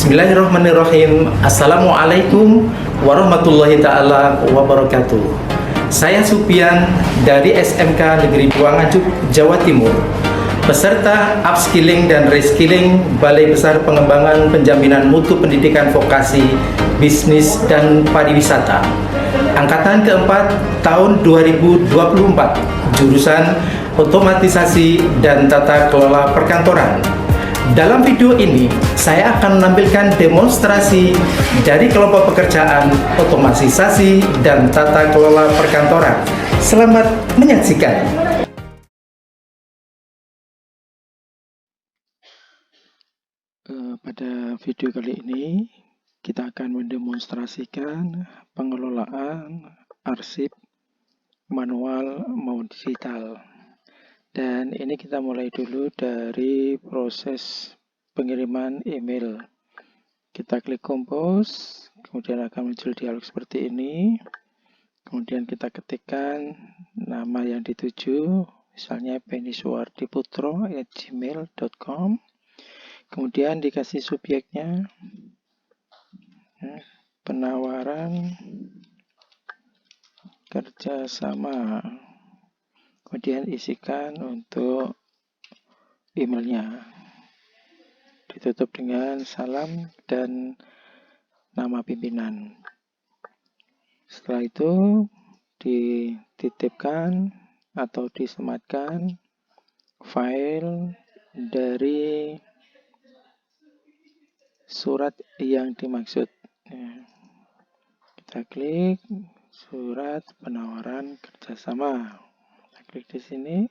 Bismillahirrahmanirrahim. Assalamualaikum warahmatullahi ta'ala wabarakatuh. Saya Supian dari SMK Negeri 2 Nganjuk, Jawa Timur, peserta upskilling dan reskilling Balai Besar Pengembangan Penjaminan Mutu Pendidikan Vokasi, Bisnis dan Pariwisata, Angkatan keempat tahun 2024, jurusan Otomatisasi dan Tata Kelola Perkantoran. Dalam video ini, saya akan menampilkan demonstrasi dari kelompok pekerjaan otomatisasi dan tata kelola perkantoran. Selamat menyaksikan. Pada video kali ini, kita akan mendemonstrasikan pengelolaan arsip manual maupun digital. Dan ini kita mulai dulu dari proses pengiriman email. Kita klik compose, kemudian akan muncul dialog seperti ini. Kemudian kita ketikkan nama yang dituju, misalnya pennysuardiputro@gmail.com. Kemudian dikasih subjeknya, penawaran kerjasama. Kemudian isikan untuk emailnya. Ditutup dengan salam dan nama pimpinan. Setelah itu dititipkan atau disematkan file dari surat yang dimaksud. Kita klik surat penawaran kerjasama. Kita klik di sini,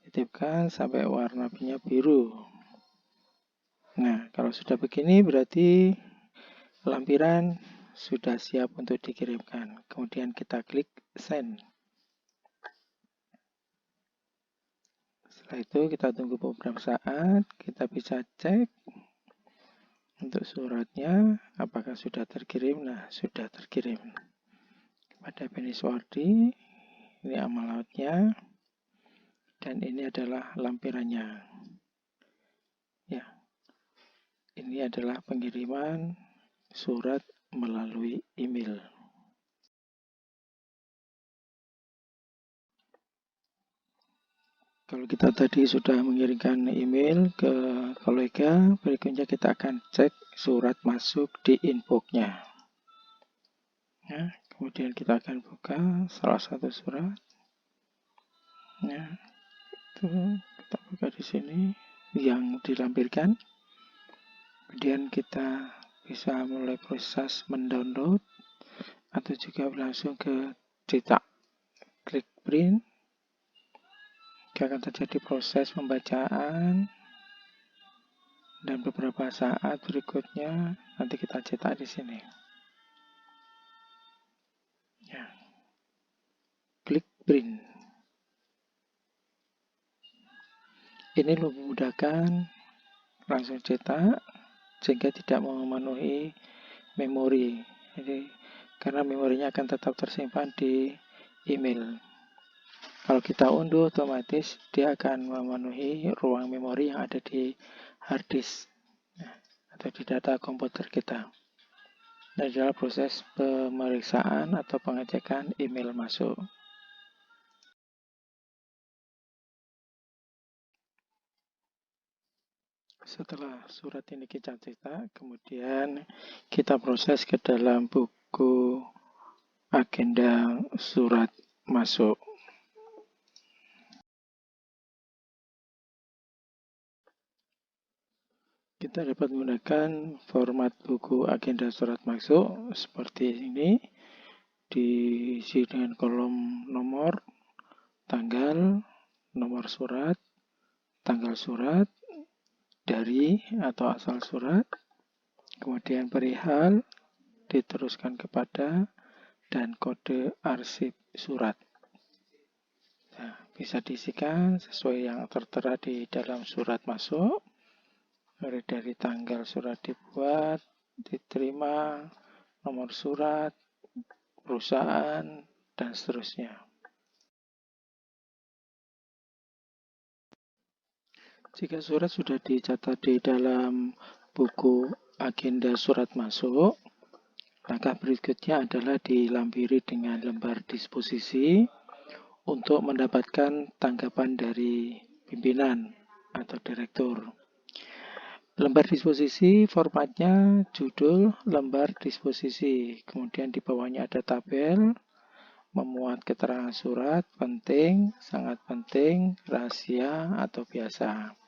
titipkan sampai warna biru. Nah, kalau sudah begini berarti lampiran sudah siap untuk dikirimkan. Kemudian kita klik send. Setelah itu kita tunggu beberapa saat, kita bisa cek untuk suratnya apakah sudah terkirim. Nah, sudah terkirim kepada Penny Suardi. Ini alamatnya dan ini adalah lampirannya. Ya, ini adalah pengiriman surat melalui email. Kalau kita tadi sudah mengirimkan email ke kolega, berikutnya kita akan cek surat masuk di inbox-nya. Ya, kemudian kita akan buka salah satu surat. Ya, itu kita buka di sini yang dilampirkan. Kemudian kita bisa mulai proses mendownload atau juga langsung ke cetak. Klik print. Akan terjadi proses pembacaan dan beberapa saat berikutnya nanti kita cetak di sini. Ya. Klik print. Ini lebih memudahkan langsung cetak sehingga tidak memenuhi memori. Jadi karena memorinya akan tetap tersimpan di email. Kalau kita unduh, otomatis dia akan memenuhi ruang memori yang ada di hard disk atau di data komputer kita. Ini adalah proses pemeriksaan atau pengecekan email masuk. Setelah surat ini kita cetak, kemudian kita proses ke dalam buku agenda surat masuk. Kita dapat menggunakan format buku agenda surat masuk seperti ini. Diisi dengan kolom nomor, tanggal, nomor surat, tanggal surat, dari atau asal surat, kemudian perihal, diteruskan kepada, dan kode arsip surat. Nah, bisa diisikan sesuai yang tertera di dalam surat masuk. Mulai dari tanggal surat dibuat, diterima, nomor surat, perusahaan, dan seterusnya. Jika surat sudah dicatat di dalam buku agenda surat masuk, langkah berikutnya adalah dilampiri dengan lembar disposisi untuk mendapatkan tanggapan dari pimpinan atau direktur. Lembar disposisi formatnya judul lembar disposisi, kemudian di bawahnya ada tabel, memuat keterangan surat, penting, sangat penting, rahasia, atau biasa.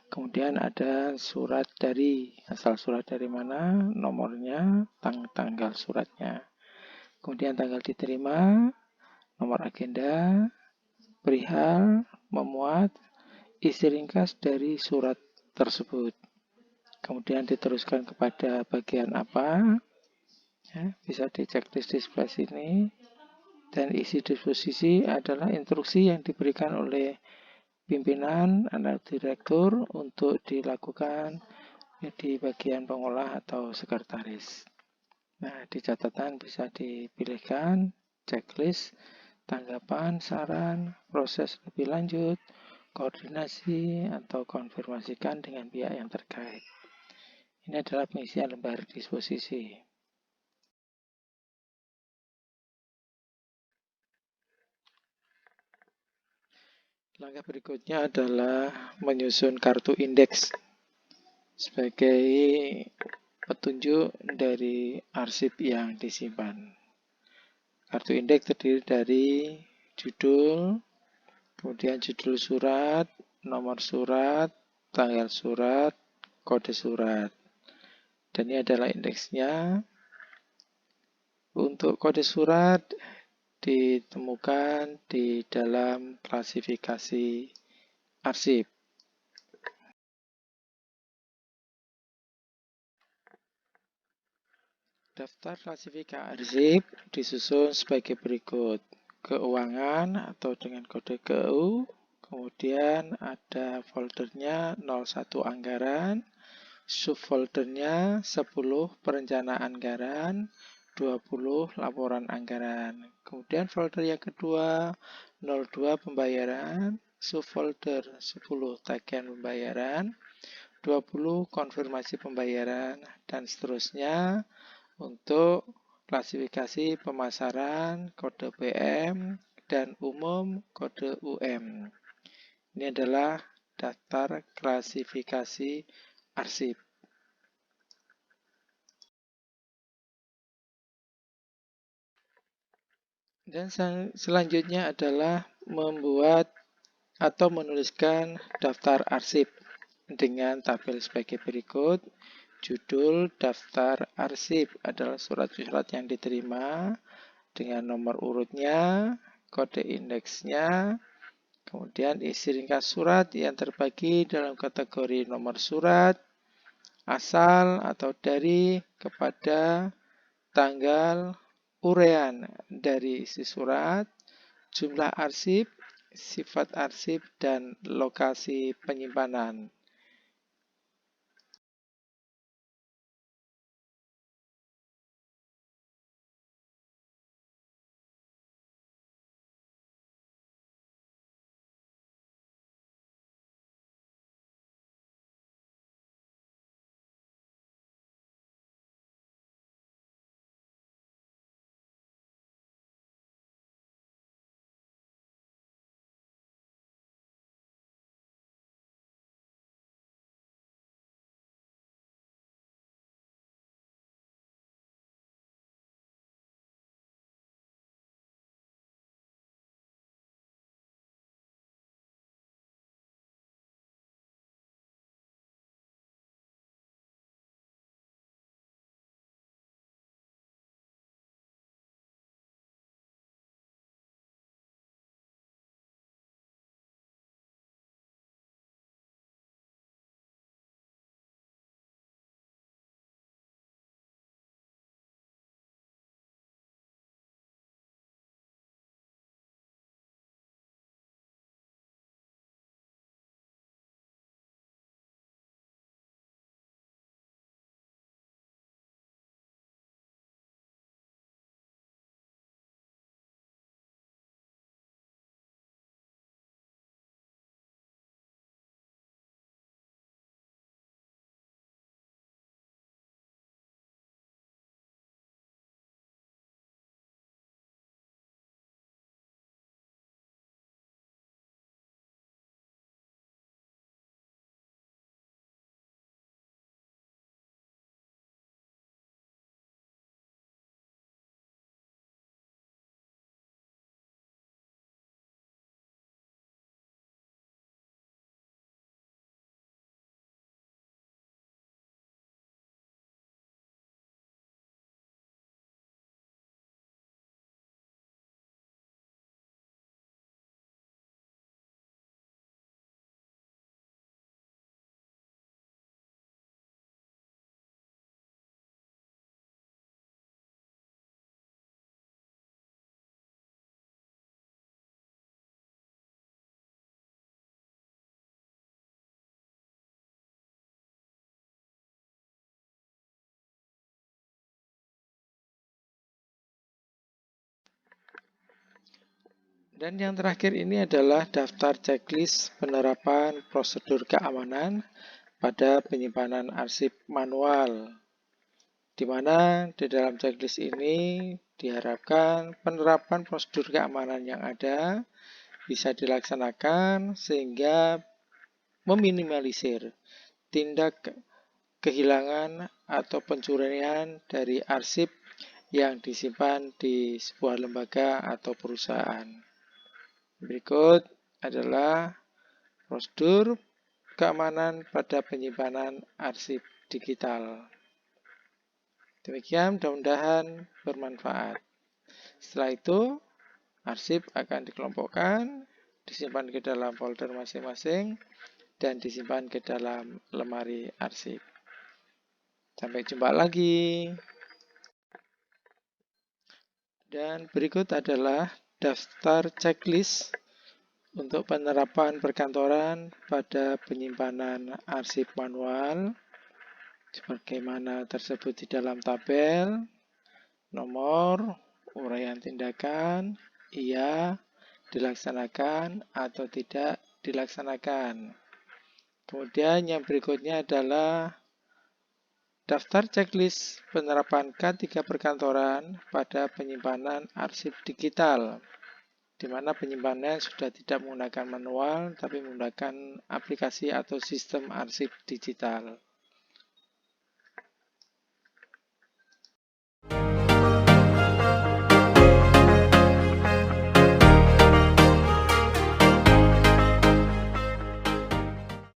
Kemudian ada surat dari, asal surat dari mana, nomornya, tanggal suratnya. Kemudian tanggal diterima, nomor agenda, perihal, memuat, isi ringkas dari surat tersebut. Kemudian diteruskan kepada bagian apa, ya, bisa dicek di sebelah sini. Dan isi disposisi adalah instruksi yang diberikan oleh pimpinan atau direktur untuk dilakukan di bagian pengolah atau sekretaris. Nah, di catatan bisa dipilihkan checklist, tanggapan, saran, proses lebih lanjut, koordinasi, atau konfirmasikan dengan pihak yang terkait. Ini adalah pengisian lembar disposisi. Langkah berikutnya adalah menyusun kartu indeks sebagai petunjuk dari arsip yang disimpan. Kartu indeks terdiri dari judul, kemudian judul surat, nomor surat, tanggal surat, kode surat. Dan ini adalah indeksnya. Untuk kode surat ditemukan di dalam klasifikasi arsip. Daftar klasifikasi arsip disusun sebagai berikut. Keuangan atau dengan kode KU, kemudian ada foldernya 01 anggaran, subfoldernya 10 perencanaan anggaran, 20 laporan anggaran. Kemudian folder yang kedua 02 pembayaran, subfolder 10 tagihan pembayaran, 20 konfirmasi pembayaran, dan seterusnya untuk klasifikasi pemasaran, kode PM, dan umum kode UM. Ini adalah daftar klasifikasi arsip. Dan selanjutnya adalah membuat atau menuliskan daftar arsip dengan tabel sebagai berikut. Judul daftar arsip adalah surat-surat yang diterima dengan nomor urutnya, kode indeksnya, kemudian isi ringkas surat yang terbagi dalam kategori nomor surat, asal atau dari, kepada, tanggal, uraian dari isi surat, jumlah arsip, sifat arsip, dan lokasi penyimpanan. Dan yang terakhir ini adalah daftar checklist penerapan prosedur keamanan pada penyimpanan arsip manual, di mana di dalam checklist ini diharapkan penerapan prosedur keamanan yang ada bisa dilaksanakan sehingga meminimalisir tindak kehilangan atau pencurian dari arsip yang disimpan di sebuah lembaga atau perusahaan. Berikut adalah prosedur keamanan pada penyimpanan arsip digital. Demikian, mudah-mudahan bermanfaat. Setelah itu, arsip akan dikelompokkan, disimpan ke dalam folder masing-masing, dan disimpan ke dalam lemari arsip. Sampai jumpa lagi. Dan berikut adalah daftar checklist untuk penerapan perkantoran pada penyimpanan arsip manual sebagaimana tersebut di dalam tabel. Nomor, uraian tindakan, iya, dilaksanakan atau tidak dilaksanakan. Kemudian yang berikutnya adalah daftar checklist penerapan K3 perkantoran pada penyimpanan arsip digital, di mana penyimpanan sudah tidak menggunakan manual, tapi menggunakan aplikasi atau sistem arsip digital.